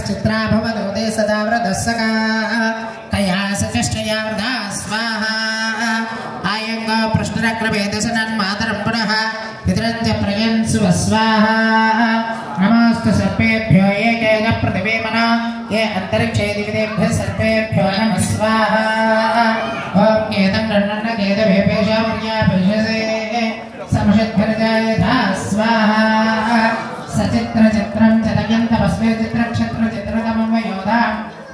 चित्रा भवतो ते सदा व्रतस्सका कया सचष्टया वृथा स्वाहा आयंग प्रश्नरक्रमेदशनन् मातरं पुनः पितरञ्च प्रयन्सु स्वाहा नमस्ते सर्पेभ्यो एकेन प्रतिवेमना ये अंतरिक्षे दिविदेभ्यः सर्पेभ्यो नमः स्वाहा ओम केतं गणन्न केतवेपेशा प्रिया पेशसे समषद्भरजायथा स्वाहा सचित्र चित्रं चलयन्तमस्मे चित्रक्षत्र चित्रतमं योधा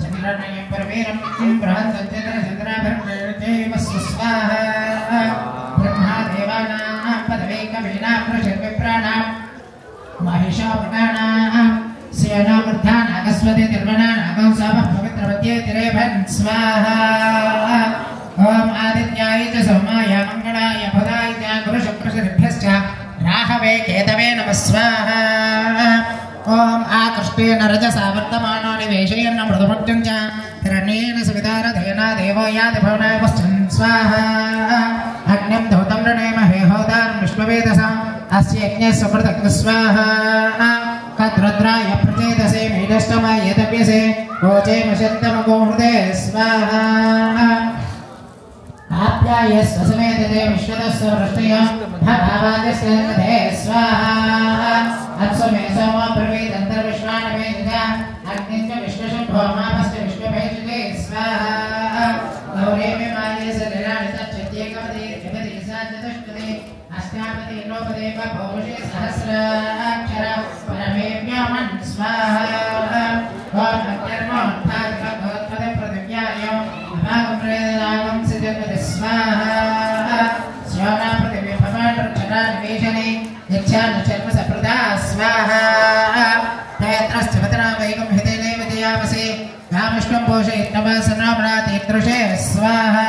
चन्द्रनयं परवीरं बृहत् चित्र चन्द्राभरणदेव स्वाहा ब्रह्मा देवानां पदवीकवीनां प्रजविप्राणां महिषावृणानां सेनामृद्धानागस्वती निर्मणानागं सावः पवित्रवत्ये तिरेभन् स्वाहा ओम आदित्याय च सोमाय मंगलाय बुधाय च गुरुशुक्रशनिभ्यश्च राहवे केतवे नमः स्वाहा ओम आकृष्टेन रजसा वर्तमानो निवेशयन् मृदुमृत्युं च हिरण्येन सवितारधेन देवो याति भवनाय पश्चन् स्वाहा अग्निं धौतं ऋणेमहे होतारं विश्ववेदसा अस्य यज्ञस्य कृतज्ञ स्वाहा कद्रुद्राय प्रचेतसे मीडष्टमाय तप्यसे ओचे मशन्तमगोहृदे स्वाहा आप्याय स्वसमेतते विश्वतस्य वृष्टय भावादिस्य नदे स्वाहा अत्समे सोमो ब्रवीत् अन्तर्विश्वानवेदिता अग्निञ्च विश्वशुभो मापस्य विश्वभेषजे स्वाहा गौरेमे माये सलिलानितच्छत्येकपदे जगति सा चतुष्पदे अष्टापदे नवपदे पौरुषे सहस्राक्षर परमेभ्यमन् स्वाहा ओम अत्यर्मोत्थागतपदे पृथिव्याय अभागम्रेदागं सिजगति स्वाहा स्योना पृथिवी भवानरक्षरा निवेशने यच्छान चर्म सप्रदा स्वाहा तयत्रश्च वदनावैकं हितेनैव दयावसे रामष्टं पोषयित्नवासनाम्नाति कृषे स्वाहा।